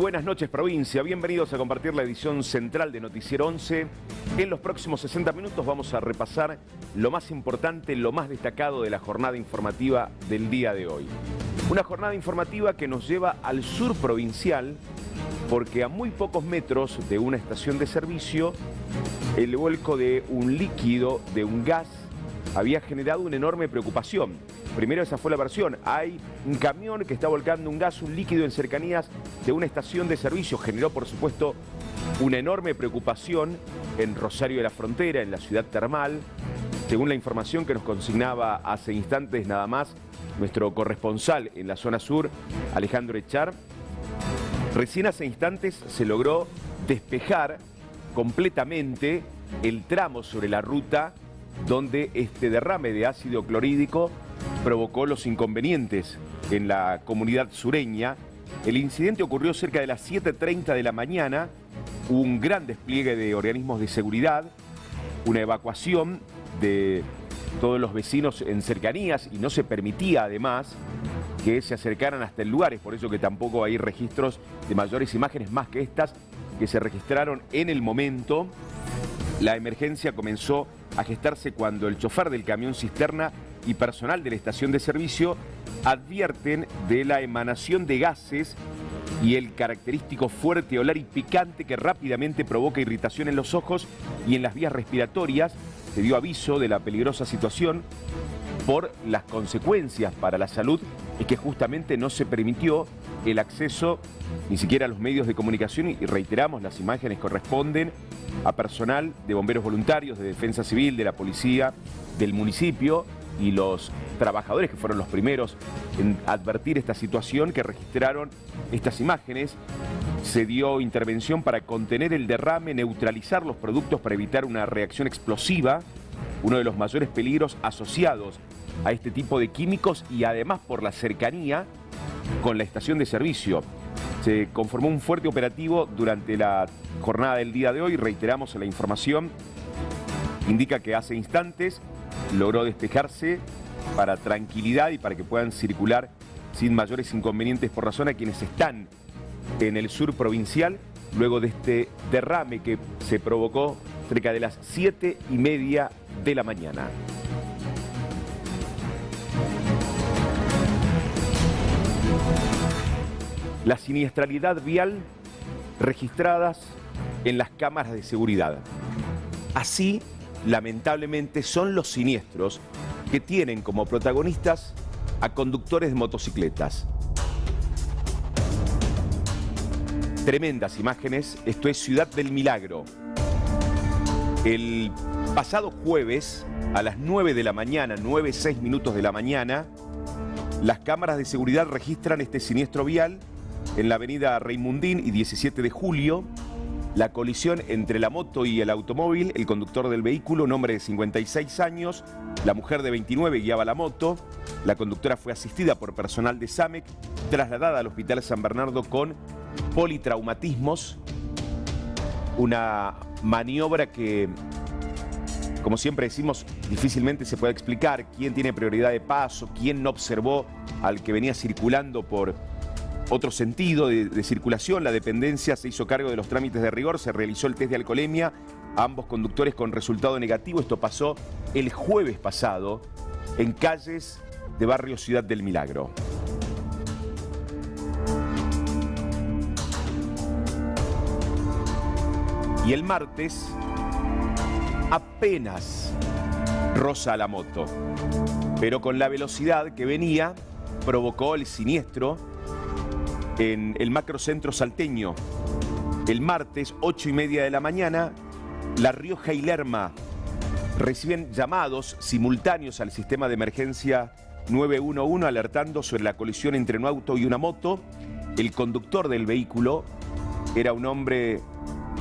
buenas noches, provincia. Bienvenidos a compartir la edición central de Noticiero 11. En los próximos 60 minutos vamos a repasar lo más importante, lo más destacado de la jornada informativa del día de hoy. Una jornada informativa que nos lleva al sur provincial, porque a muy pocos metros de una estación de servicio, el vuelco de un líquido, de un gas, había generado una enorme preocupación. Primero esa fue la versión. Hay un camión que está volcando un gas, un líquido en cercanías de una estación de servicio. Generó, por supuesto, una enorme preocupación en Rosario de la Frontera, en la ciudad termal. Según la información que nos consignaba hace instantes nada más nuestro corresponsal en la zona sur, Alejandro Echar, recién hace instantes se logró despejar completamente el tramo sobre la ruta donde este derrame de ácido clorhídrico provocó los inconvenientes en la comunidad sureña. El incidente ocurrió cerca de las 7:30 de la mañana. Hubo un gran despliegue de organismos de seguridad, una evacuación de todos los vecinos en cercanías y no se permitía además que se acercaran hasta el lugar. Es por eso que tampoco hay registros de mayores imágenes más que estas que se registraron en el momento. La emergencia comenzó a gestarse cuando el chofer del camión cisterna y personal de la estación de servicio advierten de la emanación de gases y el característico fuerte olor y picante que rápidamente provoca irritación en los ojos y en las vías respiratorias. Se dio aviso de la peligrosa situación por las consecuencias para la salud y que justamente no se permitió el acceso ni siquiera a los medios de comunicación y reiteramos, las imágenes corresponden a personal de bomberos voluntarios, de defensa civil, de la policía, del municipio y los trabajadores que fueron los primeros en advertir esta situación, que registraron estas imágenes. Se dio intervención para contener el derrame, neutralizar los productos para evitar una reacción explosiva, uno de los mayores peligros asociados a este tipo de químicos y además por la cercanía con la estación de servicio. Se conformó un fuerte operativo durante la jornada del día de hoy. Reiteramos, la información indica que hace instantes logró despejarse para tranquilidad y para que puedan circular sin mayores inconvenientes por la zona quienes están en el sur provincial luego de este derrame que se provocó cerca de las 7:30 de la mañana. La siniestralidad vial registradas en las cámaras de seguridad. Así, lamentablemente, son los siniestros que tienen como protagonistas a conductores de motocicletas. Tremendas imágenes. Esto es Ciudad del Milagro. El pasado jueves, a las 9 de la mañana, 9:06 de la mañana, las cámaras de seguridad registran este siniestro vial en la avenida Raimundín y 17 de julio. La colisión entre la moto y el automóvil. El conductor del vehículo, un hombre de 56 años, la mujer de 29 guiaba la moto. La conductora fue asistida por personal de SAMEC, trasladada al Hospital San Bernardo con politraumatismos. Una maniobra que, como siempre decimos, difícilmente se puede explicar quién tiene prioridad de paso, quién no observó al que venía circulando por otro sentido de circulación. La dependencia se hizo cargo de los trámites de rigor, se realizó el test de alcoholemia a ambos conductores con resultado negativo. Esto pasó el jueves pasado en calles de barrio Ciudad del Milagro. Y el martes apenas roza la moto, pero con la velocidad que venía provocó el siniestro en el macrocentro salteño. El martes, 8:30 de la mañana, La Rioja y Lerma reciben llamados simultáneos al sistema de emergencia 911 alertando sobre la colisión entre un auto y una moto. El conductor del vehículo era un hombre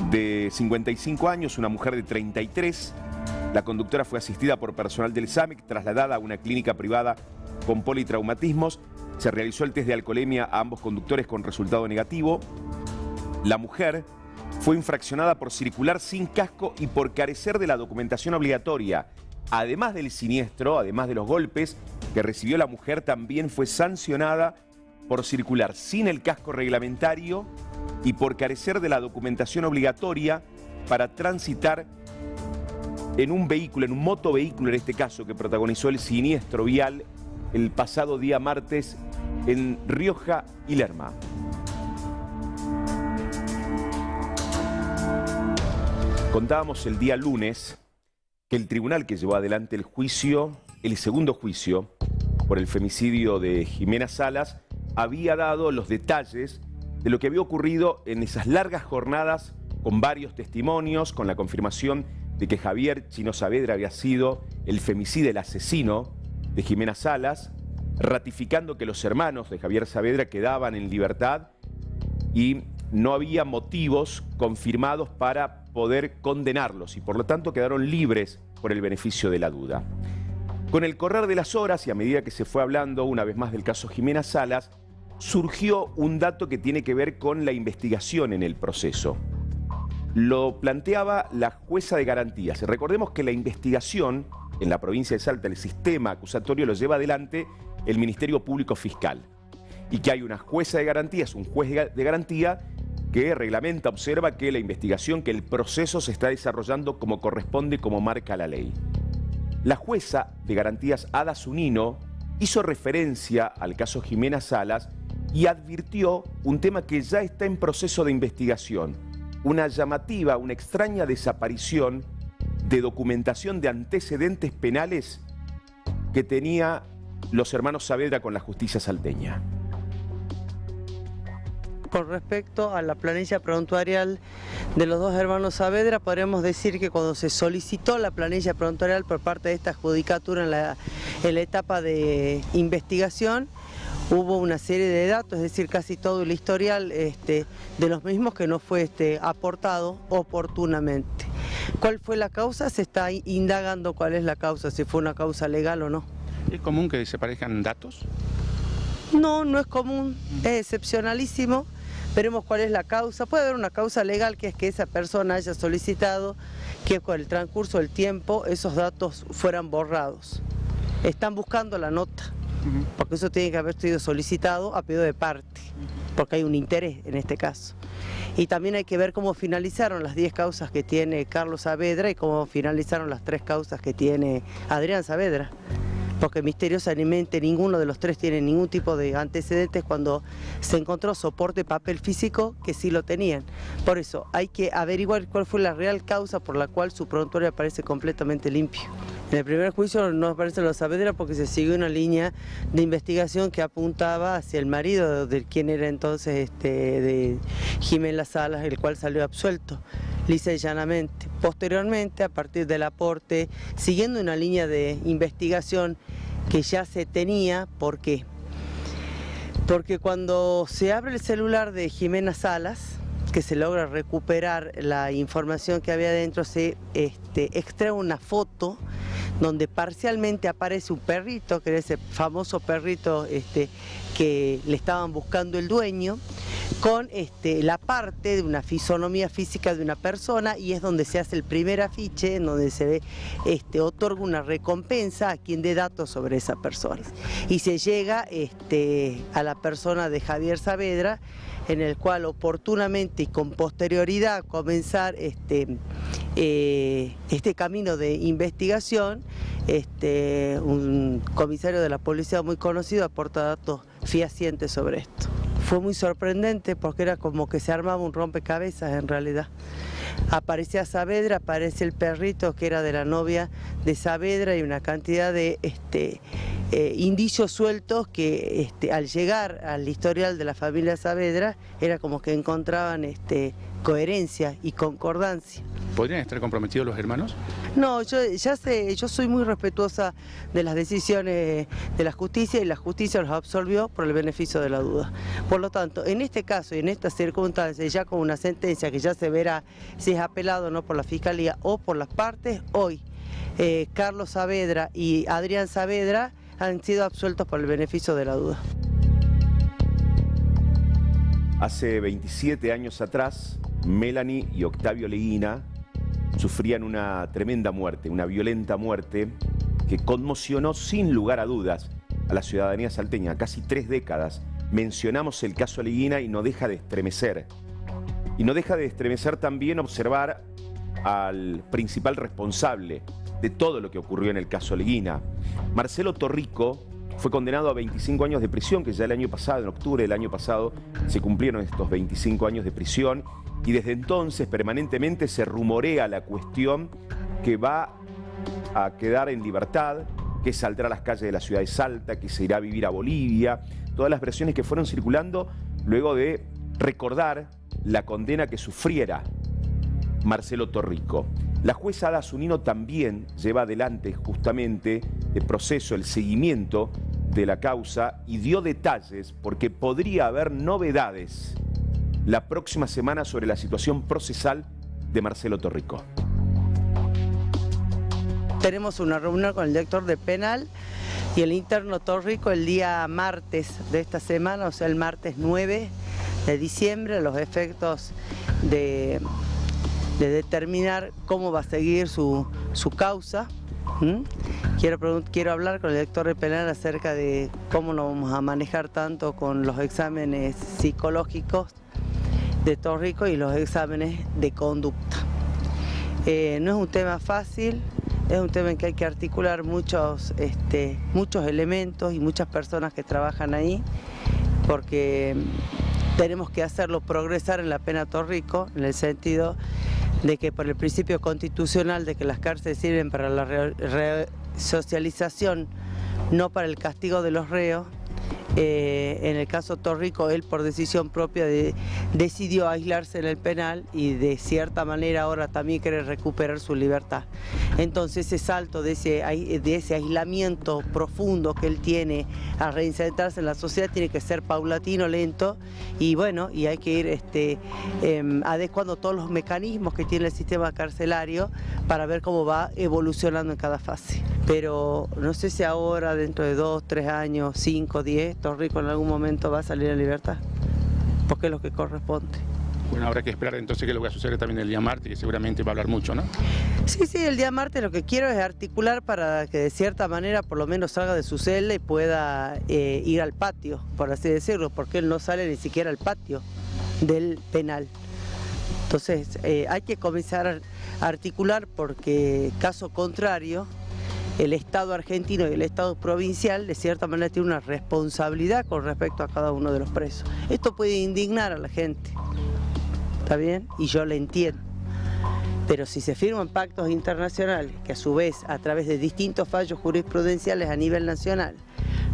de 55 años, una mujer de 33. La conductora fue asistida por personal del SAMEC, trasladada a una clínica privada con politraumatismos. Se realizó el test de alcoholemia a ambos conductores con resultado negativo. La mujer fue infraccionada por circular sin casco y por carecer de la documentación obligatoria. Además del siniestro, además de los golpes que recibió la mujer, también fue sancionada por circular sin el casco reglamentario y por carecer de la documentación obligatoria para transitar en un vehículo, en un motovehículo en este caso, que protagonizó el siniestro vial el pasado día martes en Rioja y Lerma. Contábamos el día lunes que el tribunal que llevó adelante el segundo juicio por el femicidio de Jimena Salas, había dado los detalles de lo que había ocurrido en esas largas jornadas con varios testimonios, con la confirmación de que Javier Chino Saavedra había sido el femicida, el asesino de Jimena Salas, ratificando que los hermanos de Javier Saavedra quedaban en libertad y no había motivos confirmados para poder condenarlos y por lo tanto quedaron libres por el beneficio de la duda. Con el correr de las horas y a medida que se fue hablando una vez más del caso Jimena Salas, surgió un dato que tiene que ver con la investigación en el proceso. Lo planteaba la jueza de garantías. Recordemos que la investigación en la provincia de Salta, el sistema acusatorio lo lleva adelante el Ministerio Público Fiscal y que hay una jueza de garantías, un juez de garantía que reglamenta, observa que la investigación, que el proceso se está desarrollando como corresponde, como marca la ley. La jueza de garantías Ada Zunino hizo referencia al caso Jimena Salas y advirtió un tema que ya está en proceso de investigación, una llamativa, una extraña desaparición de documentación de antecedentes penales que tenía los hermanos Saavedra con la justicia salteña. Con respecto a la planilla prontuarial de los dos hermanos Saavedra, podríamos decir que cuando se solicitó la planilla prontuarial por parte de esta judicatura en la etapa de investigación, hubo una serie de datos, es decir, casi todo el historial de los mismos que no fue aportado oportunamente. ¿Cuál fue la causa? Se está indagando cuál es la causa, si fue una causa legal o no. ¿Es común que se parezcan datos? No, no es común, es excepcionalísimo. Veremos cuál es la causa. Puede haber una causa legal, que es que esa persona haya solicitado que con el transcurso del tiempo esos datos fueran borrados. Están buscando la nota, porque eso tiene que haber sido solicitado a pedido de parte, porque hay un interés en este caso. Y también hay que ver cómo finalizaron las 10 causas que tiene Carlos Saavedra y cómo finalizaron las 3 causas que tiene Adrián Saavedra. Porque misteriosamente ninguno de los 3 tiene ningún tipo de antecedentes cuando se encontró soporte papel físico que sí lo tenían. Por eso hay que averiguar cuál fue la real causa por la cual su prontuario aparece completamente limpio. En el primer juicio no aparecen los Saavedra porque se siguió una línea de investigación que apuntaba hacia el marido de quien era entonces de Jimena Salas, el cual salió absuelto lisa y llanamente. Posteriormente, a partir del aporte, siguiendo una línea de investigación que ya se tenía, ¿por qué? Porque cuando se abre el celular de Jimena Salas, que se logra recuperar la información que había dentro, se extrae una foto donde parcialmente aparece un perrito, que era ese famoso perrito que le estaban buscando el dueño, con la parte de una fisonomía física de una persona, y es donde se hace el primer afiche, en donde se ve, otorga una recompensa a quien dé datos sobre esa persona. Y se llega a la persona de Javier Saavedra, en el cual oportunamente y con posterioridad comenzar este camino de investigación, un comisario de la policía muy conocido aporta datos fehacientes sobre esto. Fue muy sorprendente porque era como que se armaba un rompecabezas en realidad. Aparecía Saavedra, aparece el perrito que era de la novia de Saavedra y una cantidad de indicios sueltos que al llegar al historial de la familia Saavedra era como que encontraban coherencia y concordancia. ¿Podrían estar comprometidos los hermanos? No, yo soy muy respetuosa de las decisiones de la justicia y la justicia los absolvió por el beneficio de la duda. Por lo tanto, en este caso y en estas circunstancias, ya con una sentencia que ya se verá si es apelado o no por la Fiscalía o por las partes, hoy Carlos Saavedra y Adrián Saavedra han sido absueltos por el beneficio de la duda. Hace 27 años atrás, Melanie y Octavio Leguina sufrían una tremenda muerte, una violenta muerte que conmocionó sin lugar a dudas a la ciudadanía salteña. Casi 3 décadas mencionamos el caso Leguina y no deja de estremecer Y no deja de estremecer también observar al principal responsable de todo lo que ocurrió en el caso Holguina. Marcelo Torrico fue condenado a 25 años de prisión, que ya el año pasado, en octubre del año pasado, se cumplieron estos 25 años de prisión, y desde entonces permanentemente se rumorea la cuestión que va a quedar en libertad, que saldrá a las calles de la ciudad de Salta, que se irá a vivir a Bolivia, todas las versiones que fueron circulando luego de recordar la condena que sufriera Marcelo Torrico. La jueza Ada Zunino también lleva adelante justamente el proceso, el seguimiento de la causa, y dio detalles porque podría haber novedades la próxima semana sobre la situación procesal de Marcelo Torrico. Tenemos una reunión con el director de penal y el interno Torrico el día martes de esta semana, o sea el martes 9 de diciembre, a los efectos de determinar cómo va a seguir su causa. Quiero hablar con el director de penal acerca de cómo nos vamos a manejar tanto con los exámenes psicológicos de Torrico y los exámenes de conducta. No es un tema fácil, es un tema en que hay que articular muchos elementos y muchas personas que trabajan ahí, porque tenemos que hacerlo progresar en la pena Torrico, en el sentido de que por el principio constitucional de que las cárceles sirven para la resocialización, no para el castigo de los reos. En el caso Torrico, él por decisión propia decidió aislarse en el penal y de cierta manera ahora también quiere recuperar su libertad. Entonces ese salto de ese aislamiento profundo que él tiene a reinsertarse en la sociedad tiene que ser paulatino, lento, y bueno, y hay que ir adecuando todos los mecanismos que tiene el sistema carcelario para ver cómo va evolucionando en cada fase. Pero no sé si ahora, dentro de 2, 3 años, 5, 10, Torrico en algún momento va a salir en libertad, porque es lo que corresponde. Bueno, habrá que esperar entonces qué es lo que va a suceder también el día martes, que seguramente va a hablar mucho, ¿no? Sí, el día martes lo que quiero es articular para que de cierta manera por lo menos salga de su celda y pueda ir al patio, por así decirlo, porque él no sale ni siquiera al patio del penal. Entonces hay que comenzar a articular, porque caso contrario, el Estado argentino y el Estado provincial de cierta manera tienen una responsabilidad con respecto a cada uno de los presos. Esto puede indignar a la gente, ¿está bien? Y yo lo entiendo. Pero si se firman pactos internacionales que a su vez a través de distintos fallos jurisprudenciales a nivel nacional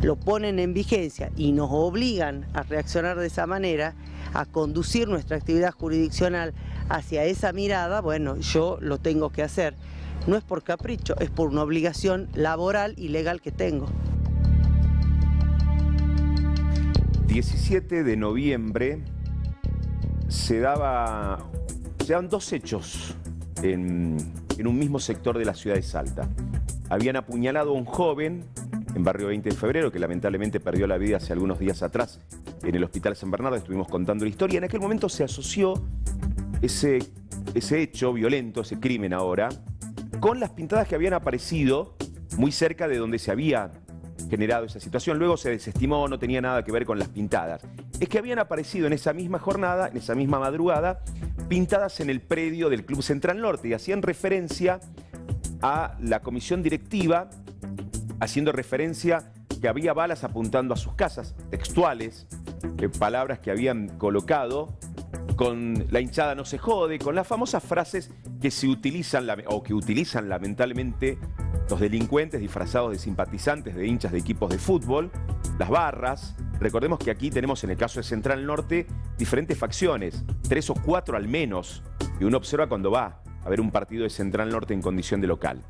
lo ponen en vigencia y nos obligan a reaccionar de esa manera, a conducir nuestra actividad jurisdiccional hacia esa mirada, bueno, yo lo tengo que hacer. No es por capricho, es por una obligación laboral y legal que tengo. 17 de noviembre se daban 2 hechos en un mismo sector de la ciudad de Salta. Habían apuñalado a un joven en barrio 20 de febrero, que lamentablemente perdió la vida hace algunos días atrás en el Hospital San Bernardo. Estuvimos contando la historia. En aquel momento se asoció ese hecho violento, ese crimen ahora, con las pintadas que habían aparecido muy cerca de donde se había generado esa situación. Luego se desestimó, no tenía nada que ver con las pintadas. Es que habían aparecido en esa misma jornada, en esa misma madrugada, pintadas en el predio del Club Central Norte, y hacían referencia a la comisión directiva, haciendo referencia que había balas apuntando a sus casas, textuales, palabras que habían colocado con la hinchada no se jode, con las famosas frases que se utilizan que utilizan lamentablemente los delincuentes disfrazados de simpatizantes de hinchas de equipos de fútbol, las barras. Recordemos que aquí tenemos, en el caso de Central Norte, diferentes facciones, 3 o 4 al menos, que uno observa cuando va a ver un partido de Central Norte en condición de local.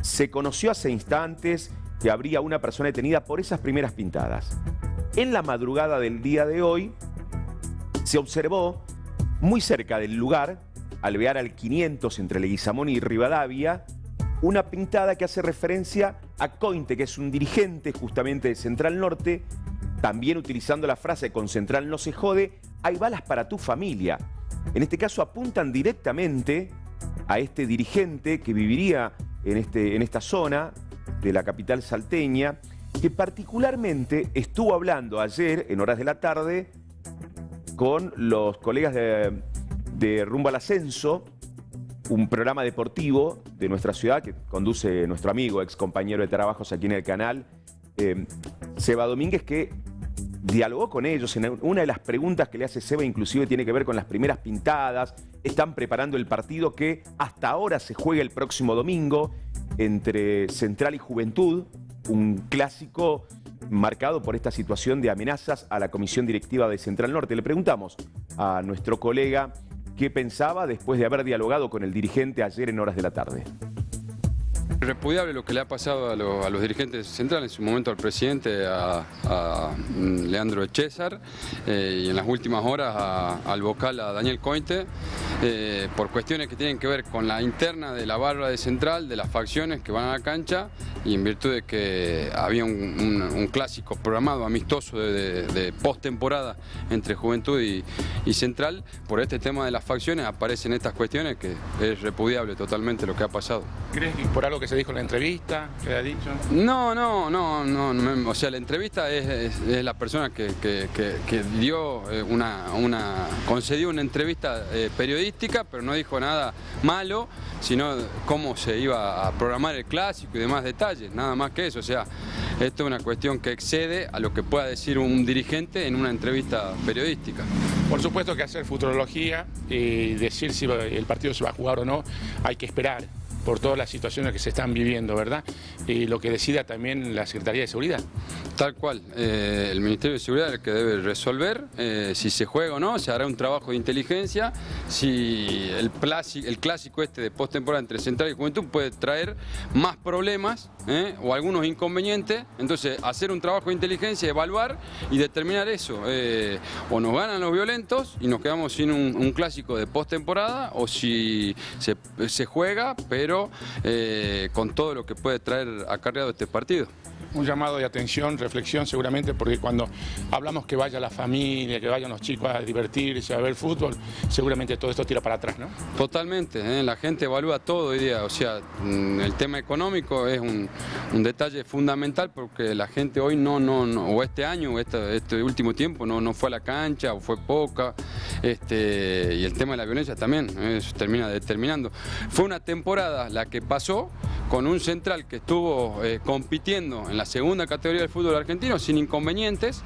Se conoció hace instantes que habría una persona detenida por esas primeras pintadas. En la madrugada del día de hoy se observó muy cerca del lugar, alvear al 500 entre Leguizamón y Rivadavia, una pintada que hace referencia a Cointe, que es un dirigente justamente de Central Norte, también utilizando la frase "con Central no se jode, hay balas para tu familia". En este caso apuntan directamente a este dirigente que viviría en esta zona de la capital salteña, que particularmente estuvo hablando ayer en horas de la tarde con los colegas de Rumbo al Ascenso, un programa deportivo de nuestra ciudad que conduce nuestro amigo, ex compañero de trabajos aquí en el canal, Seba Domínguez, que dialogó con ellos. En una de las preguntas que le hace Seba inclusive tiene que ver con las primeras pintadas. Están preparando el partido que hasta ahora se juega el próximo domingo entre Central y Juventud, un clásico marcado por esta situación de amenazas a la comisión directiva de Central Norte. Le preguntamos a nuestro colega qué pensaba después de haber dialogado con el dirigente ayer en horas de la tarde. Repudiable lo que le ha pasado a los dirigentes centrales, en su momento al presidente, a Leandro Echezar, y en las últimas horas al vocal, a Daniel Cointe, por cuestiones que tienen que ver con la interna de la barra de Central, de las facciones que van a la cancha, y en virtud de que había un clásico programado amistoso de postemporada entre Juventud y Central, por este tema de las facciones aparecen estas cuestiones que es repudiable totalmente lo que ha pasado. ¿Crees que por algo que se dijo en la entrevista, que ha dicho? No, o sea, la entrevista es la persona que dio concedió una entrevista periodística, pero no dijo nada malo, sino cómo se iba a programar el clásico y demás detalles, nada más que eso. O sea, esto es una cuestión que excede a lo que pueda decir un dirigente en una entrevista periodística. Por supuesto que hacer futurología y decir si el partido se va a jugar o no, hay que esperar por todas las situaciones que se están viviendo, ¿verdad? Y lo que decida también la Secretaría de Seguridad. Tal cual, el Ministerio de Seguridad es el que debe resolver si se juega o no, se hará un trabajo de inteligencia, si el clásico este de postemporada entre Central y Juventud puede traer más problemas o algunos inconvenientes, entonces hacer un trabajo de inteligencia, evaluar y determinar eso, o nos ganan los violentos y nos quedamos sin un clásico de postemporada, o si se juega, pero con todo lo que puede traer acarreado este partido. Un llamado de atención, reflexión seguramente, porque cuando hablamos que vaya la familia, que vayan los chicos a divertirse, a ver fútbol, seguramente todo esto tira para atrás, ¿no? Totalmente, la gente evalúa todo hoy día, o sea, el tema económico es un detalle fundamental porque la gente hoy o este año, o este último tiempo, no fue a la cancha o fue poca, y el tema de la violencia también, eso termina determinando. Fue una temporada la que pasó con un Central que estuvo compitiendo en la segunda categoría del fútbol argentino sin inconvenientes,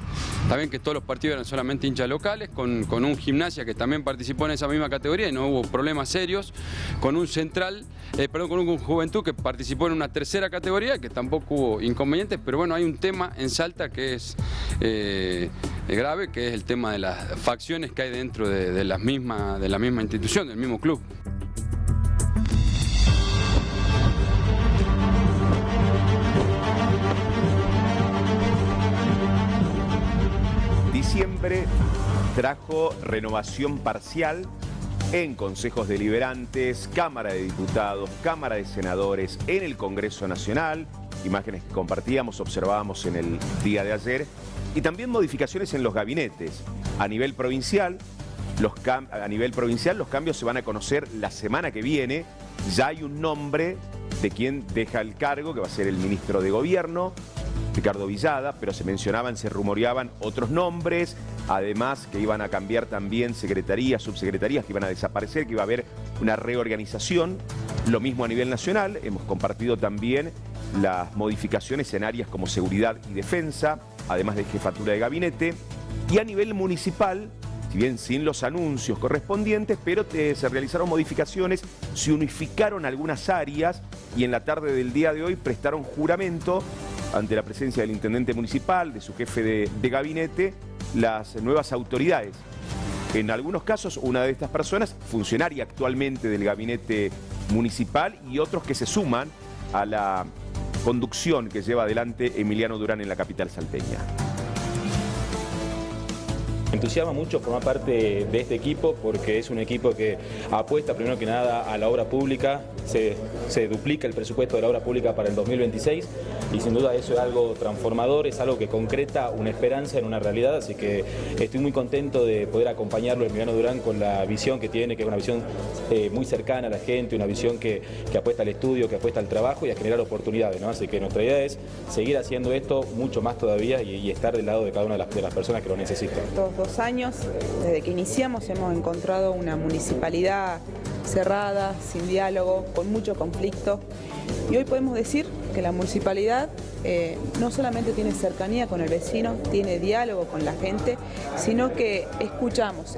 también que todos los partidos eran solamente hinchas locales, con un Gimnasia que también participó en esa misma categoría y no hubo problemas serios, con un con un Juventud que participó en una tercera categoría que tampoco hubo inconvenientes, pero bueno, hay un tema en Salta que es grave, que es el tema de las facciones que hay dentro de la misma institución, del mismo club. Diciembre trajo renovación parcial en consejos deliberantes, Cámara de Diputados, Cámara de Senadores, en el Congreso Nacional, imágenes que compartíamos, observábamos en el día de ayer, y también modificaciones en los gabinetes. A nivel provincial, los cambios se van a conocer la semana que viene. Ya hay un nombre de quien deja el cargo, que va a ser el ministro de Gobierno, Ricardo Villada, pero se rumoreaban otros nombres, además que iban a cambiar también secretarías, subsecretarías, que iban a desaparecer, que iba a haber una reorganización. Lo mismo a nivel nacional, hemos compartido también las modificaciones en áreas como seguridad y defensa, además de jefatura de gabinete. Y a nivel municipal, si bien sin los anuncios correspondientes, pero se realizaron modificaciones, se unificaron algunas áreas y en la tarde del día de hoy prestaron juramento ante la presencia del intendente municipal, de su jefe de gabinete, las nuevas autoridades. En algunos casos, una de estas personas, funcionaria actualmente del gabinete municipal, y otros que se suman a la conducción que lleva adelante Emiliano Durán en la capital salteña. Me entusiasma mucho formar parte de este equipo porque es un equipo que apuesta primero que nada a la obra pública, se duplica el presupuesto de la obra pública para el 2026 y sin duda eso es algo transformador, es algo que concreta una esperanza en una realidad, así que estoy muy contento de poder acompañarlo, Emiliano Durán, con la visión que tiene, que es una visión muy cercana a la gente, una visión que apuesta al estudio, que apuesta al trabajo y a generar oportunidades, ¿no? Así que nuestra idea es seguir haciendo esto mucho más todavía y estar del lado de cada una de las personas que lo necesitan. 2 años, desde que iniciamos, hemos encontrado una municipalidad cerrada, sin diálogo, con mucho conflicto. Y hoy podemos decir que la municipalidad no solamente tiene cercanía con el vecino, tiene diálogo con la gente, sino que escuchamos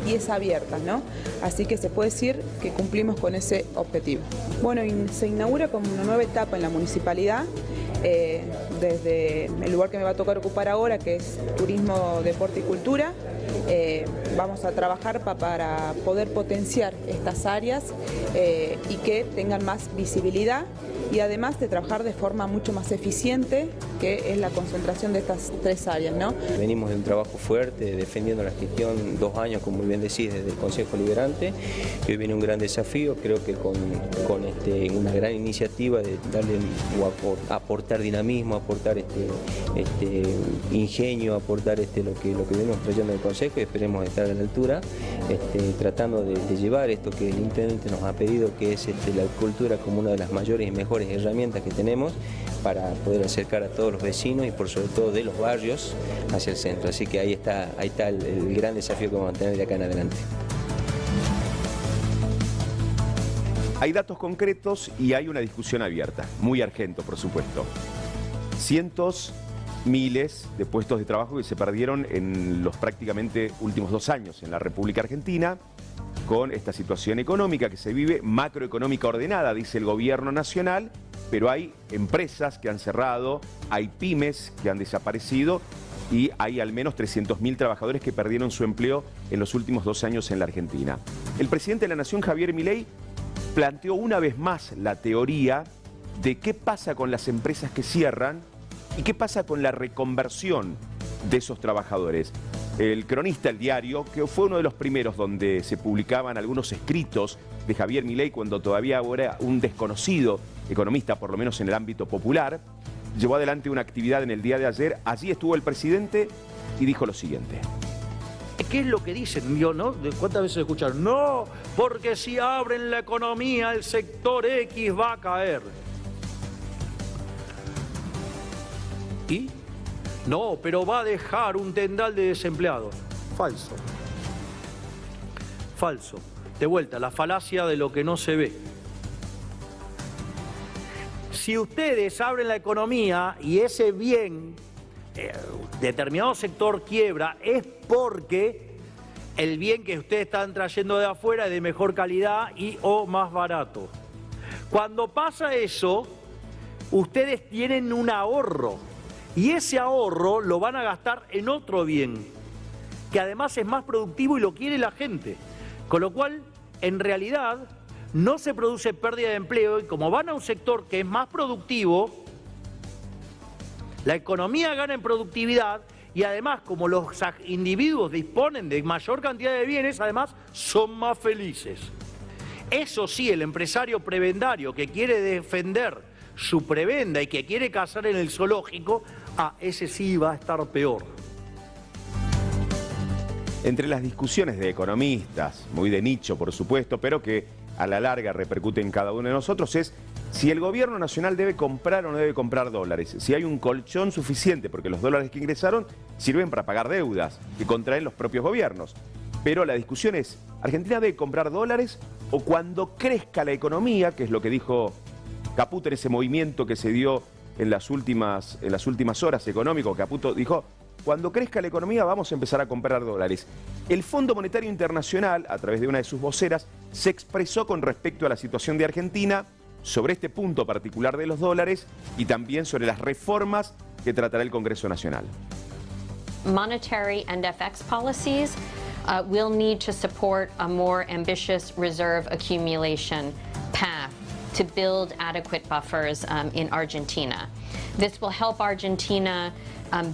y es abierta, ¿no? Así que se puede decir que cumplimos con ese objetivo. Bueno, se inaugura como una nueva etapa en la municipalidad, desde el lugar que me va a tocar ocupar ahora, que es turismo, deporte y cultura. Vamos a trabajar para poder potenciar estas áreas y que tengan más visibilidad, y además de trabajar de forma mucho más eficiente, que es la concentración de estas 3 áreas, ¿no? Venimos de un trabajo fuerte, defendiendo la gestión 2 años, como muy bien decís, desde el Consejo Liberante, y hoy viene un gran desafío, creo que con una gran iniciativa de darle o aportar dinamismo, aportar ingenio, aportar lo que venimos trayendo del Consejo, y esperemos estar a la altura, tratando de llevar esto que el Intendente nos ha pedido, que es la cultura como una de las mayores y mejores herramientas que tenemos para poder acercar a todos los vecinos y por sobre todo de los barrios hacia el centro. Así que ahí está el gran desafío que vamos a tener de acá en adelante. Hay datos concretos y hay una discusión abierta, muy Argento, por supuesto. Cientos, miles de puestos de trabajo que se perdieron en los prácticamente últimos 2 años en la República Argentina, con esta situación económica que se vive, macroeconómica ordenada, dice el gobierno nacional, pero hay empresas que han cerrado, hay pymes que han desaparecido y hay al menos 300.000 trabajadores que perdieron su empleo en los últimos 2 años en la Argentina. El presidente de la Nación, Javier Milei, planteó una vez más la teoría de qué pasa con las empresas que cierran y qué pasa con la reconversión de esos trabajadores. El Cronista, el diario, que fue uno de los primeros donde se publicaban algunos escritos de Javier Milei cuando todavía era un desconocido economista, por lo menos en el ámbito popular, llevó adelante una actividad en el día de ayer. Allí estuvo el presidente y dijo lo siguiente. ¿Qué es lo que dicen? ¿No? ¿Cuántas veces escucharon? No, porque si abren la economía, el sector X va a caer. ¿Y? No, pero va a dejar un tendal de desempleados. Falso. Falso. De vuelta, la falacia de lo que no se ve. Si ustedes abren la economía y ese bien, determinado sector quiebra, es porque el bien que ustedes están trayendo de afuera es de mejor calidad y o más barato. Cuando pasa eso, ustedes tienen un ahorro. Y ese ahorro lo van a gastar en otro bien, que además es más productivo y lo quiere la gente. Con lo cual, en realidad, no se produce pérdida de empleo y como van a un sector que es más productivo, la economía gana en productividad y además, como los individuos disponen de mayor cantidad de bienes, además son más felices. Eso sí, el empresario prebendario que quiere defender su prebenda y que quiere cazar en el zoológico, ese sí va a estar peor. Entre las discusiones de economistas, muy de nicho por supuesto, pero que a la larga repercute en cada uno de nosotros, es si el gobierno nacional debe comprar o no debe comprar dólares, si hay un colchón suficiente, porque los dólares que ingresaron sirven para pagar deudas que contraen los propios gobiernos. Pero la discusión es, ¿Argentina debe comprar dólares o cuando crezca la economía, que es lo que dijo Caputo en ese movimiento que se dio en las últimas horas económico? Caputo dijo, cuando crezca la economía vamos a empezar a comprar dólares. El Fondo Monetario Internacional, a través de una de sus voceras, se expresó con respecto a la situación de Argentina sobre este punto particular de los dólares y también sobre las reformas que tratará el Congreso Nacional. Monetary and FX policies will need to support a more ambitious reserve accumulation path to build adequate buffers in Argentina. This will help Argentina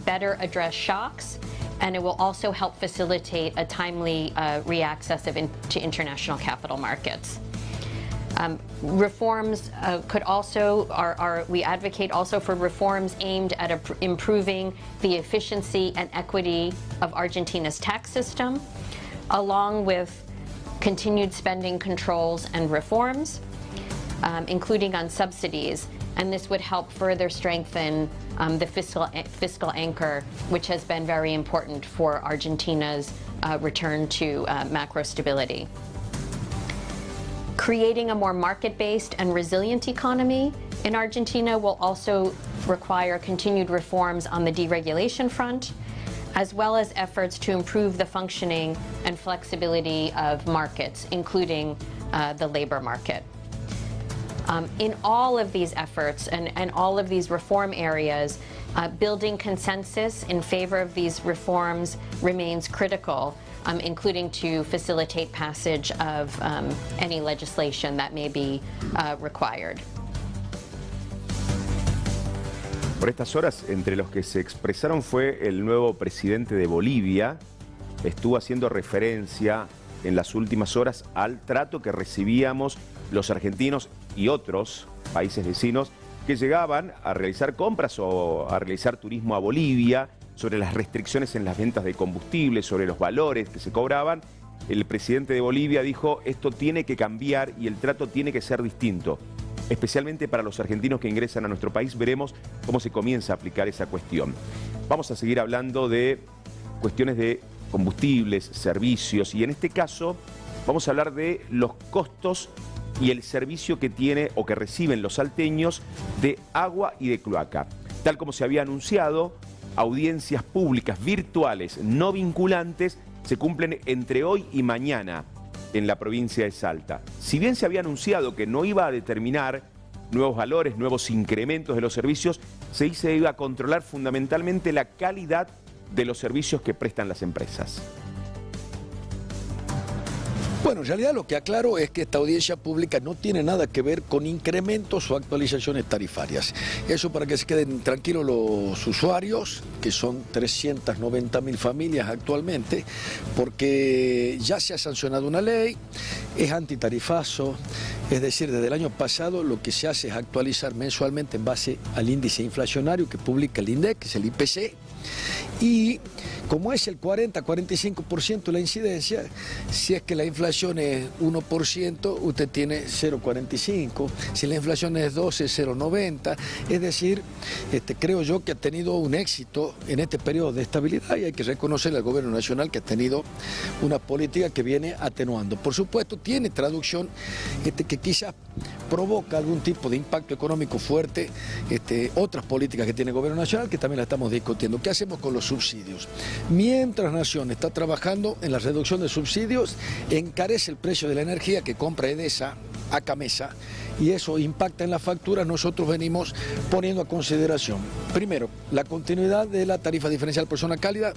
better address shocks, and it will also help facilitate a timely reaccess to international capital markets. Reforms could also, we advocate also for reforms aimed at improving the efficiency and equity of Argentina's tax system, along with continued spending controls and reforms, including on subsidies and this would help further strengthen the fiscal anchor, which has been very important for Argentina's return to macro stability. Creating a more market-based and resilient economy in Argentina will also require continued reforms on the deregulation front, as well as efforts to improve the functioning and flexibility of markets, including the labor market. In all of these efforts and all of these reform areas, building consensus in favor of these reforms remains critical, including to facilitate passage of any legislation that may be required. Por estas horas, entre los que se expresaron fue el nuevo presidente de Bolivia. Estuvo haciendo referencia en las últimas horas al trato que recibíamos los argentinos y otros países vecinos que llegaban a realizar compras o a realizar turismo a Bolivia, sobre las restricciones en las ventas de combustible, sobre los valores que se cobraban. El presidente de Bolivia dijo: esto tiene que cambiar y el trato tiene que ser distinto. Especialmente para los argentinos que ingresan a nuestro país, veremos cómo se comienza a aplicar esa cuestión. Vamos a seguir hablando de cuestiones de combustibles, servicios, y en este caso vamos a hablar de los costos y el servicio que tiene o que reciben los salteños de agua y de cloaca. Tal como se había anunciado, audiencias públicas virtuales no vinculantes se cumplen entre hoy y mañana en la provincia de Salta. Si bien se había anunciado que no iba a determinar nuevos valores, nuevos incrementos de los servicios, se iba a controlar fundamentalmente la calidad de los servicios que prestan las empresas. Bueno, en realidad lo que aclaro es que esta audiencia pública no tiene nada que ver con incrementos o actualizaciones tarifarias. Eso para que se queden tranquilos los usuarios, que son 390.000 familias actualmente, porque ya se ha sancionado una ley, es antitarifazo, es decir, desde el año pasado lo que se hace es actualizar mensualmente en base al índice inflacionario que publica el INDEC, que es el IPC, y como es el 40-45% la incidencia, si es que la inflación es 1%, usted tiene 0,45%, si la inflación es 12, 0,90%, es decir, creo yo que ha tenido un éxito en este periodo de estabilidad y hay que reconocerle al gobierno nacional que ha tenido una política que viene atenuando. Por supuesto, tiene traducción que quizás provoca algún tipo de impacto económico fuerte, otras políticas que tiene el gobierno nacional que también la estamos discutiendo. ¿Qué hacemos con los subsidios? Mientras Nación está trabajando en la reducción de subsidios, encarece el precio de la energía que compra Edesa a Camesa y eso impacta en la factura. Nosotros venimos poniendo a consideración, primero, la continuidad de la tarifa diferencial por zona cálida.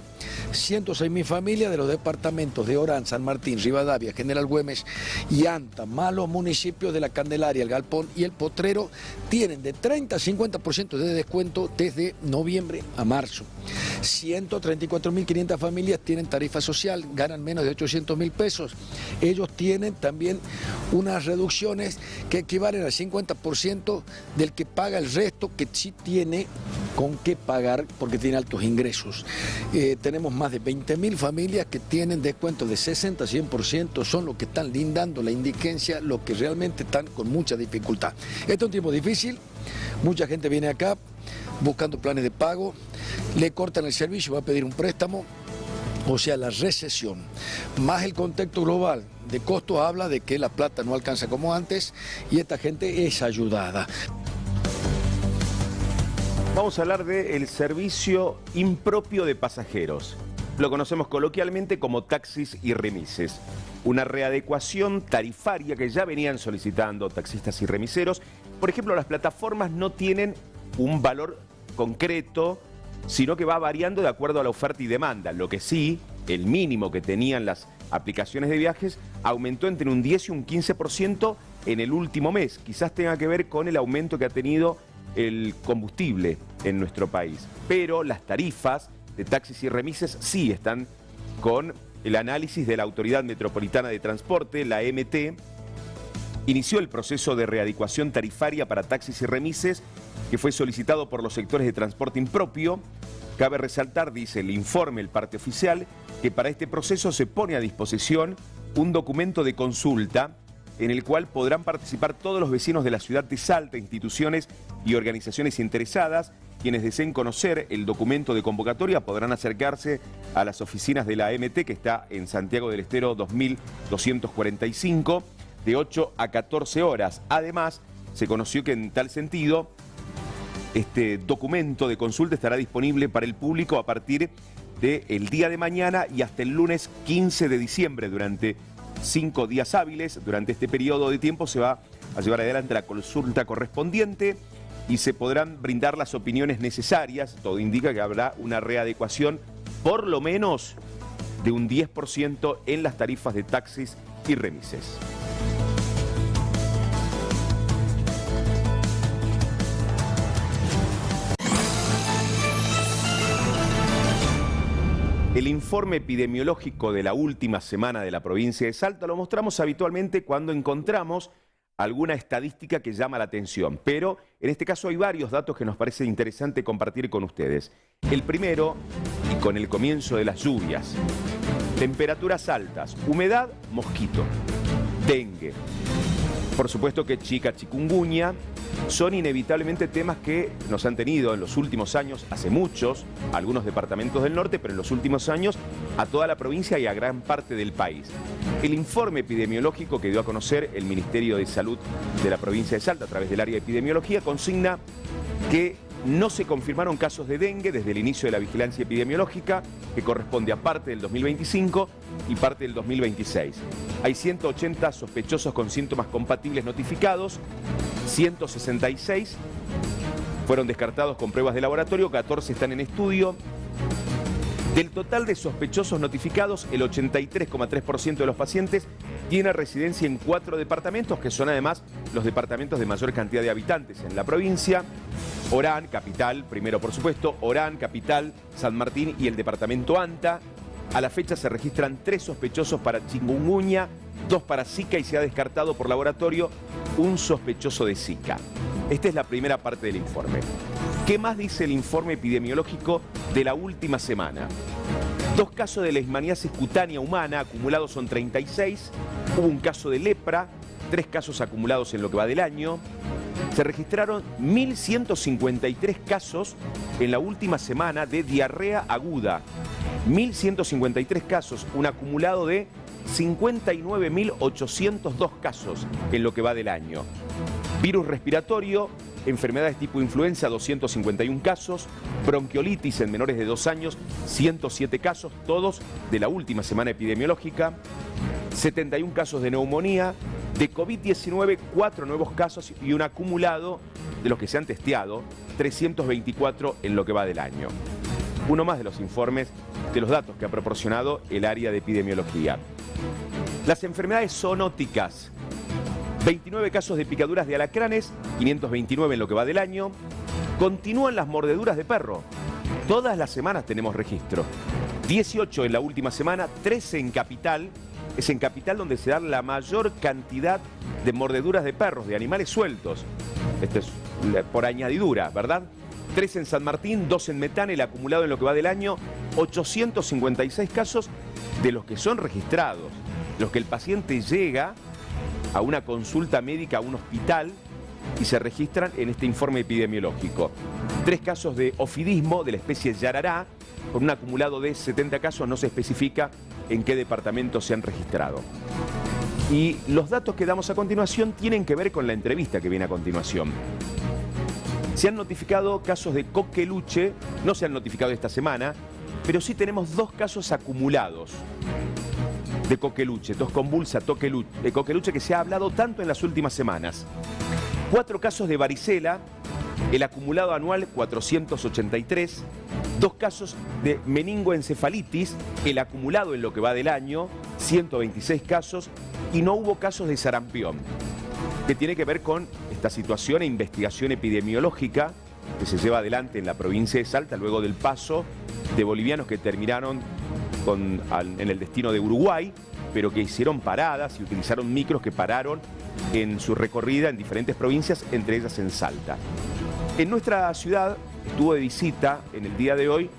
106.000 familias de los departamentos de Orán, San Martín, Rivadavia, General Güemes y Anta, más los municipios de La Candelaria, El Galpón y El Potrero, tienen de 30 a 50% de descuento desde noviembre a marzo. 134.500 familias tienen tarifa social, ganan menos de 800.000 pesos. Ellos tienen también unas reducciones que equivalen al 50% del que paga el resto, que sí tiene con qué pagar porque tiene altos ingresos. Tenemos más de 20.000 familias que tienen descuentos de 60 a 100%, son los que están lindando la indigencia, los que realmente están con mucha dificultad. Este es un tiempo difícil, mucha gente viene acá buscando planes de pago, le cortan el servicio, va a pedir un préstamo, o sea, la recesión, más el contexto global de costos habla de que la plata no alcanza como antes y esta gente es ayudada. Vamos a hablar del servicio impropio de pasajeros. Lo conocemos coloquialmente como taxis y remises. Una readecuación tarifaria que ya venían solicitando taxistas y remiseros. Por ejemplo, las plataformas no tienen un valor concreto, sino que va variando de acuerdo a la oferta y demanda. Lo que sí, el mínimo que tenían las aplicaciones de viajes aumentó entre un 10 y un 15% en el último mes. Quizás tenga que ver con el aumento que ha tenido el combustible en nuestro país. Pero las tarifas de taxis y remises sí están con el análisis de la Autoridad Metropolitana de Transporte, la MT. Inició el proceso de readecuación tarifaria para taxis y remises que fue solicitado por los sectores de transporte impropio. Cabe resaltar, dice el informe, el parte oficial, que para este proceso se pone a disposición un documento de consulta en el cual podrán participar todos los vecinos de la ciudad de Salta, instituciones y organizaciones interesadas. Quienes deseen conocer el documento de convocatoria podrán acercarse a las oficinas de la MT, que está en Santiago del Estero 2245, de 8 a 14 horas. Además, se conoció que en tal sentido, este documento de consulta estará disponible para el público a partir del día de mañana y hasta el lunes 15 de diciembre, durante 5 días hábiles. Durante este periodo de tiempo se va a llevar adelante la consulta correspondiente y se podrán brindar las opiniones necesarias. Todo indica que habrá una readecuación por lo menos de un 10% en las tarifas de taxis y remises. El informe epidemiológico de la última semana de la provincia de Salta lo mostramos habitualmente cuando encontramos alguna estadística que llama la atención, pero en este caso hay varios datos que nos parece interesante compartir con ustedes. El primero, y con el comienzo de las lluvias: temperaturas altas, humedad, mosquito, dengue. Por supuesto que chikungunya son inevitablemente temas que nos han tenido en los últimos años, hace muchos, algunos departamentos del norte, pero en los últimos años a toda la provincia y a gran parte del país. El informe epidemiológico que dio a conocer el Ministerio de Salud de la provincia de Salta a través del área de epidemiología consigna que no se confirmaron casos de dengue desde el inicio de la vigilancia epidemiológica, que corresponde a parte del 2025 y parte del 2026. Hay 180 sospechosos con síntomas compatibles notificados, 166 fueron descartados con pruebas de laboratorio, 14 están en estudio. Del total de sospechosos notificados, el 83,3% de los pacientes tiene residencia en 4 departamentos, que son además los departamentos de mayor cantidad de habitantes en la provincia: Orán, capital, primero por supuesto, Orán, capital, San Martín y el departamento Anta. A la fecha se registran 3 sospechosos para chikungunya, 2 para Zika y se ha descartado por laboratorio un sospechoso de Zika. Esta es la primera parte del informe. ¿Qué más dice el informe epidemiológico de la última semana? 2 casos de leishmaniasis cutánea humana, acumulados son 36. Hubo un caso de lepra, 3 casos acumulados en lo que va del año. Se registraron 1.153 casos en la última semana de diarrea aguda. 1.153 casos, un acumulado de 59.802 casos en lo que va del año. Virus respiratorio, enfermedades tipo influenza, 251 casos. Bronquiolitis en menores de 2 años, 107 casos, todos de la última semana epidemiológica. 71 casos de neumonía. De COVID-19, 4 nuevos casos y un acumulado de los que se han testeado, 324 en lo que va del año. Uno más de los informes, de los datos que ha proporcionado el área de epidemiología. Las enfermedades zoonóticas: 29 casos de picaduras de alacranes, 529 en lo que va del año. Continúan las mordeduras de perro. Todas las semanas tenemos registro. 18 en la última semana, 13 en capital. Es en capital donde se da la mayor cantidad de mordeduras de perros, de animales sueltos. Esto es por añadidura, ¿verdad? 3 en San Martín, 2 en Metán, el acumulado en lo que va del año, 856 casos de los que son registrados, los que el paciente llega a una consulta médica, a un hospital, y se registran en este informe epidemiológico. 3 casos de ofidismo de la especie yarará, con un acumulado de 70 casos, no se especifica en qué departamento se han registrado. Y los datos que damos a continuación tienen que ver con la entrevista que viene a continuación. Se han notificado casos de coqueluche, no se han notificado esta semana, pero sí tenemos 2 casos acumulados de coqueluche, tos convulsa, coqueluche, que se ha hablado tanto en las últimas semanas. 4 casos de varicela, el acumulado anual 483. 2 casos de meningoencefalitis, el acumulado en lo que va del año 126 casos, y no hubo casos de sarampión, que tiene que ver con esta situación e investigación epidemiológica que se lleva adelante en la provincia de Salta luego del paso de bolivianos que terminaron en el destino de Uruguay, pero que hicieron paradas y utilizaron micros que pararon en su recorrida en diferentes provincias, entre ellas en Salta. En nuestra ciudad estuvo de visita en el día de hoy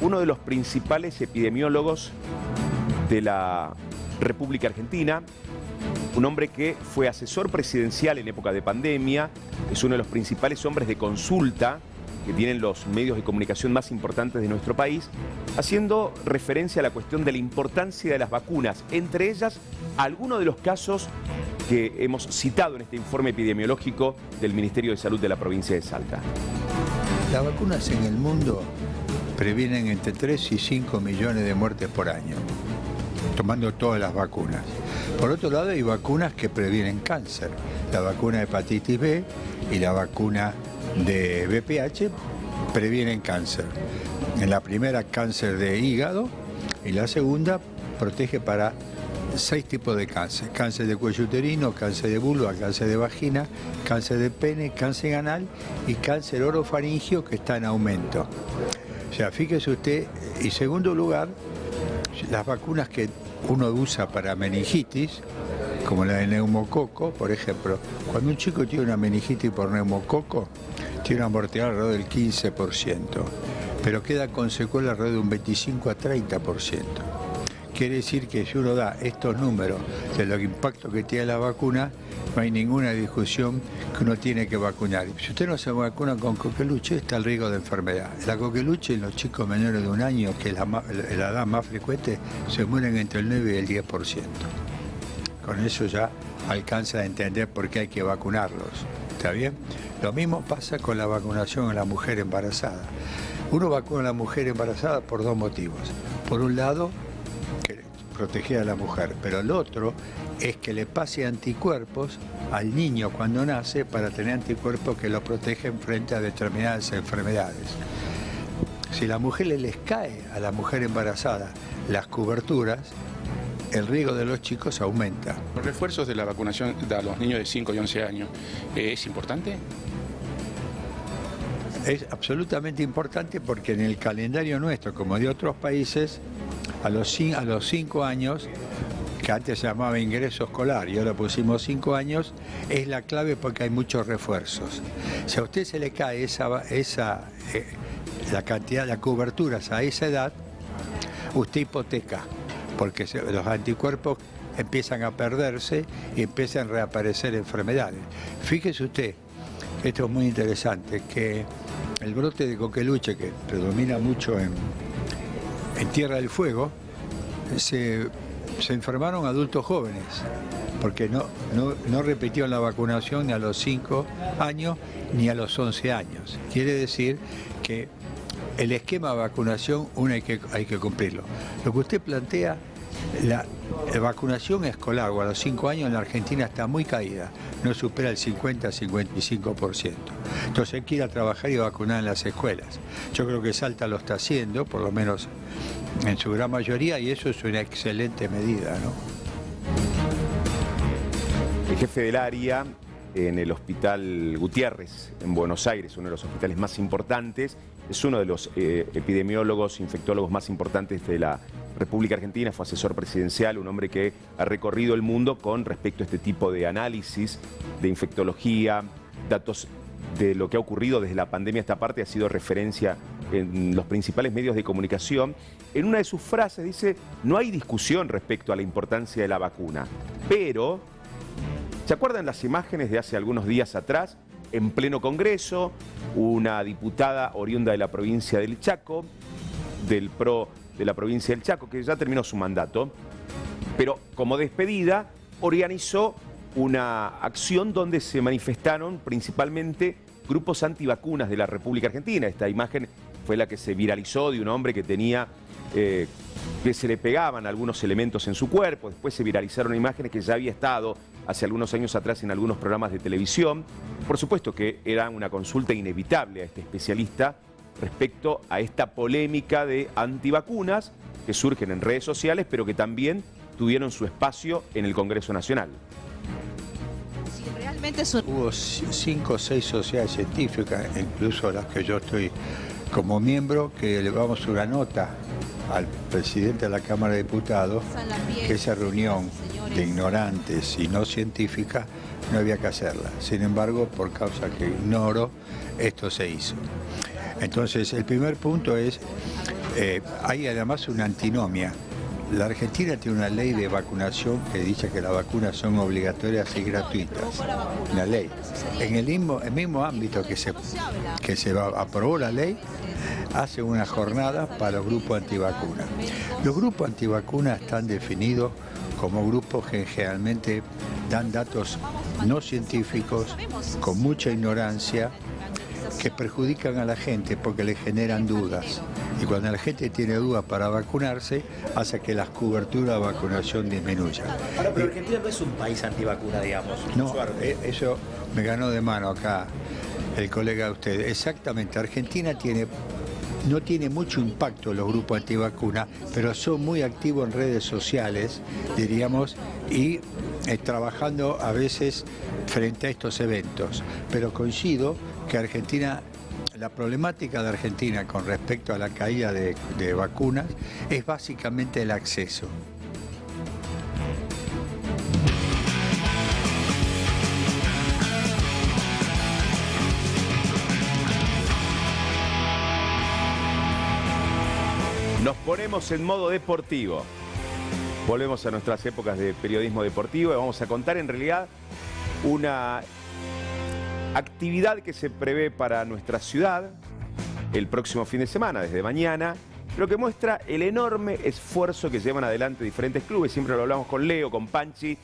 uno de los principales epidemiólogos de la República Argentina, un hombre que fue asesor presidencial en época de pandemia, es uno de los principales hombres de consulta que tienen los medios de comunicación más importantes de nuestro país, haciendo referencia a la cuestión de la importancia de las vacunas, entre ellas algunos de los casos que hemos citado en este informe epidemiológico del Ministerio de Salud de la provincia de Salta. Las vacunas en el mundo previenen entre 3 y 5 millones de muertes por año, tomando todas las vacunas. Por otro lado, hay vacunas que previenen cáncer. La vacuna de hepatitis B y la vacuna de VPH previenen cáncer. En la primera, cáncer de hígado, y la segunda protege para 6 tipos de cáncer: cáncer de cuello uterino, cáncer de vulva, cáncer de vagina, cáncer de pene, cáncer anal y cáncer orofaringio, que está en aumento. O sea, fíjese usted. Y segundo lugar, las vacunas que uno usa para meningitis, como la de neumococo, por ejemplo, cuando un chico tiene una meningitis por neumococo, tiene una mortalidad alrededor del 15%, pero queda con secuela alrededor de un 25 a 30%. Quiere decir que si uno da estos números de los impactos que tiene la vacuna, no hay ninguna discusión que uno tiene que vacunar. Si usted no se vacuna con coqueluche, está el riesgo de enfermedad. La coqueluche en los chicos menores de 1 año, que es la edad más frecuente, se mueren entre el 9 y el 10%. Con eso ya alcanza a entender por qué hay que vacunarlos. ¿Está bien? Lo mismo pasa con la vacunación a la mujer embarazada. Uno vacuna a la mujer embarazada por 2 motivos. Por un lado, proteger a la mujer, pero el otro es que le pase anticuerpos al niño cuando nace, para tener anticuerpos que lo protegen frente a determinadas enfermedades. Si la mujer les cae a la mujer embarazada las coberturas, el riesgo de los chicos aumenta. ¿Los refuerzos de la vacunación a los niños de 5 y 11 años es importante? Es absolutamente importante, porque en el calendario nuestro, como de otros países, a los 5 años, que antes se llamaba ingreso escolar y ahora pusimos 5 años, es la clave, porque hay muchos refuerzos. Si a usted se le cae la cantidad de coberturas a esa edad, usted hipoteca, porque los anticuerpos empiezan a perderse y empiezan a reaparecer enfermedades. Fíjese usted, esto es muy interesante, que el brote de coqueluche, que predomina mucho en Tierra del Fuego, se enfermaron adultos jóvenes, porque no repitieron la vacunación ni a los 5 años ni a los 11 años. Quiere decir que el esquema de vacunación hay que cumplirlo. Lo que usted plantea, la vacunación escolar o a los 5 años en la Argentina está muy caída, no supera el 50-55%. Entonces hay que ir a trabajar y vacunar en las escuelas. Yo creo que Salta lo está haciendo, por lo menos en su gran mayoría, y eso es una excelente medida, ¿no? El jefe del área en el Hospital Gutiérrez, en Buenos Aires, uno de los hospitales más importantes, es uno de los epidemiólogos, infectólogos más importantes de la República Argentina, fue asesor presidencial, un hombre que ha recorrido el mundo con respecto a este tipo de análisis, de infectología, datos de lo que ha ocurrido desde la pandemia a esta parte, ha sido referencia en los principales medios de comunicación. En una de sus frases dice: no hay discusión respecto a la importancia de la vacuna, pero, ¿se acuerdan las imágenes de hace algunos días atrás? En pleno Congreso, una diputada oriunda de la provincia del Chaco, del PRO de la provincia del Chaco, que ya terminó su mandato, pero como despedida organizó una acción donde se manifestaron principalmente grupos antivacunas de la República Argentina. Esta imagen fue la que se viralizó, de un hombre que tenía, que se le pegaban algunos elementos en su cuerpo. Después se viralizaron imágenes que ya había estado hace algunos años atrás en algunos programas de televisión. Por supuesto que era una consulta inevitable a este especialista respecto a esta polémica de antivacunas que surgen en redes sociales, pero que también tuvieron su espacio en el Congreso Nacional. Hubo 5 o 6 sociedades científicas, incluso las que yo estoy como miembro, que elevamos una nota al presidente de la Cámara de Diputados que esa reunión de ignorantes y no científica no había que hacerla. Sin embargo, por causa que ignoro, esto se hizo. Entonces, el primer punto es, hay además una antinomia la Argentina tiene una ley de vacunación que dice que las vacunas son obligatorias y gratuitas. Una ley. En el mismo ámbito que se aprobó la ley, hace una jornada para los grupos antivacunas. Los grupos antivacunas están definidos como grupos que generalmente dan datos no científicos, con mucha ignorancia, que perjudican a la gente porque le generan dudas. Y cuando la gente tiene dudas para vacunarse, hace que las coberturas de vacunación disminuyan. Ahora, pero Argentina no es un país antivacuna, digamos. No, eso me ganó de mano acá el colega de usted. Exactamente, Argentina no tiene mucho impacto los grupos antivacunas, pero son muy activos en redes sociales, diríamos, y trabajando a veces frente a estos eventos. Pero coincido que Argentina, la problemática de Argentina con respecto a la caída de vacunas es básicamente el acceso. Nos ponemos en modo deportivo. Volvemos a nuestras épocas de periodismo deportivo y vamos a contar en realidad una actividad que se prevé para nuestra ciudad el próximo fin de semana, desde mañana, lo que muestra el enorme esfuerzo que llevan adelante diferentes clubes. Siempre lo hablamos con Leo, con Panchi,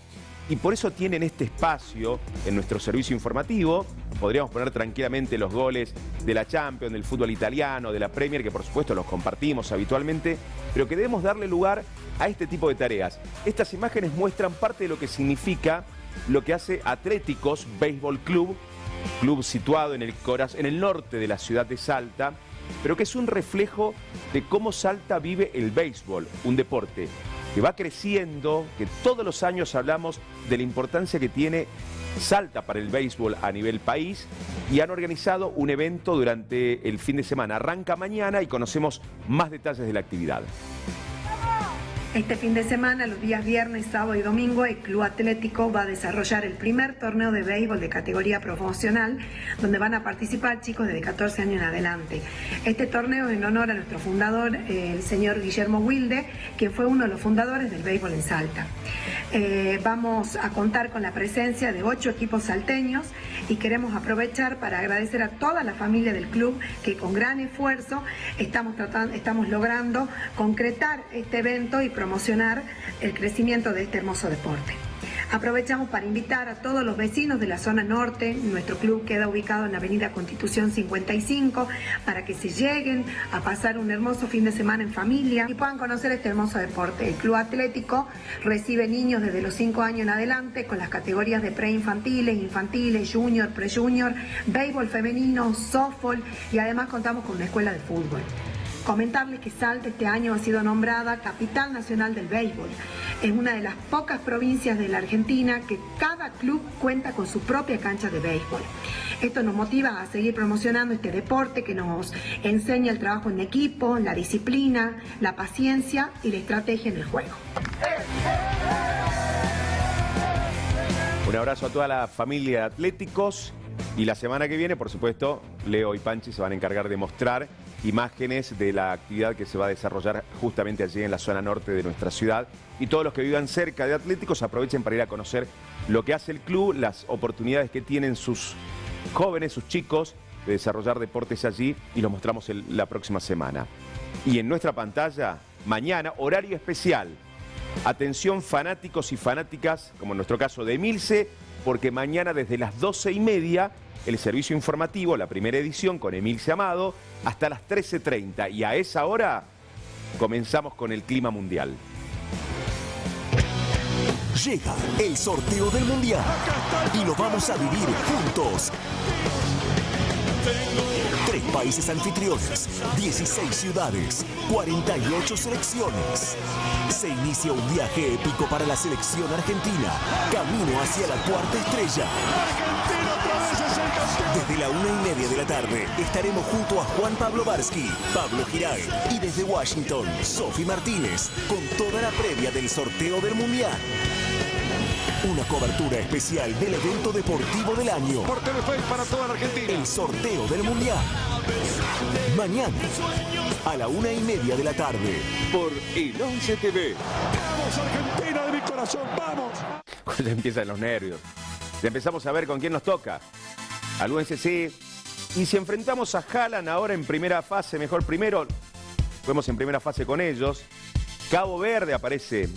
y por eso tienen este espacio en nuestro servicio informativo. Podríamos poner tranquilamente los goles de la Champions, del fútbol italiano, de la Premier, que por supuesto los compartimos habitualmente, pero que debemos darle lugar a este tipo de tareas. Estas imágenes muestran parte de lo que significa lo que hace Atléticos Béisbol Club situado en el norte de la ciudad de Salta, pero que es un reflejo de cómo Salta vive el béisbol, un deporte que va creciendo, que todos los años hablamos de la importancia que tiene Salta para el béisbol a nivel país, y han organizado un evento durante el fin de semana. Arranca mañana y conocemos más detalles de la actividad. Este fin de semana, los días viernes, sábado y domingo, el Club Atlético va a desarrollar el primer torneo de béisbol de categoría promocional, donde van a participar chicos desde 14 años en adelante. Este torneo es en honor a nuestro fundador, el señor Guillermo Wilde, que fue uno de los fundadores del béisbol en Salta. Vamos a contar con la presencia de 8 equipos salteños y queremos aprovechar para agradecer a toda la familia del club que con gran esfuerzo estamos logrando concretar este evento y promocionar el crecimiento de este hermoso deporte. Aprovechamos para invitar a todos los vecinos de la zona norte. Nuestro club queda ubicado en la avenida Constitución 55, para que se lleguen a pasar un hermoso fin de semana en familia y puedan conocer este hermoso deporte. El Club Atlético recibe niños desde los 5 años en adelante con las categorías de preinfantiles, infantiles, junior, prejunior, béisbol femenino, softball, y además contamos con una escuela de fútbol. Comentarles que Salta este año ha sido nombrada Capital Nacional del Béisbol. Es una de las pocas provincias de la Argentina que cada club cuenta con su propia cancha de béisbol. Esto nos motiva a seguir promocionando este deporte que nos enseña el trabajo en equipo, la disciplina, la paciencia y la estrategia en el juego. Un abrazo a toda la familia de Atléticos, y la semana que viene, por supuesto, Leo y Panchi se van a encargar de mostrar imágenes de la actividad que se va a desarrollar justamente allí en la zona norte de nuestra ciudad, y todos los que vivan cerca de Atléticos aprovechen para ir a conocer lo que hace el club, las oportunidades que tienen sus jóvenes, sus chicos, de desarrollar deportes allí, y los mostramos la próxima semana. Y en nuestra pantalla, mañana, horario especial. Atención fanáticos y fanáticas, como en nuestro caso de Emilce, porque mañana desde las 12:30 el servicio informativo, la primera edición con Emilce Amado, hasta las 13:30. Y a esa hora comenzamos con el clima mundial. Llega el sorteo del Mundial y lo vamos a vivir juntos. 3 países anfitriones, 16 ciudades, 48 selecciones. Se inicia un viaje épico para la selección argentina, camino hacia la cuarta estrella. Desde la 1:30 de la tarde estaremos junto a Juan Pablo Barsky, Pablo Giray y desde Washington, Sofi Martínez, con toda la previa del sorteo del Mundial. Una cobertura especial del evento deportivo del año. Por Telefe para toda la Argentina. El sorteo del Mundial. Mañana, a la 1:30 de la tarde, por el 11 TV. ¡Vamos, Argentina de mi corazón! ¡Vamos! Ya empiezan los nervios. Ya empezamos a ver con quién nos toca. Al UNCC. Y si enfrentamos a Haaland ahora en primera fase, mejor primero, fuimos en primera fase con ellos. Cabo Verde aparece,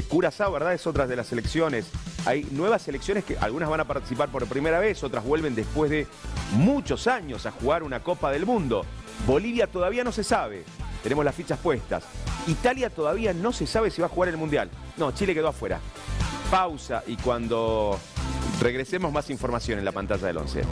Curazao, ¿verdad? Es otra de las selecciones. Hay nuevas selecciones que algunas van a participar por primera vez, otras vuelven después de muchos años a jugar una Copa del Mundo. Bolivia todavía no se sabe, tenemos las fichas puestas. Italia todavía no se sabe si va a jugar el Mundial. No, Chile quedó afuera. Pausa y cuando regresemos más información en la pantalla del 11.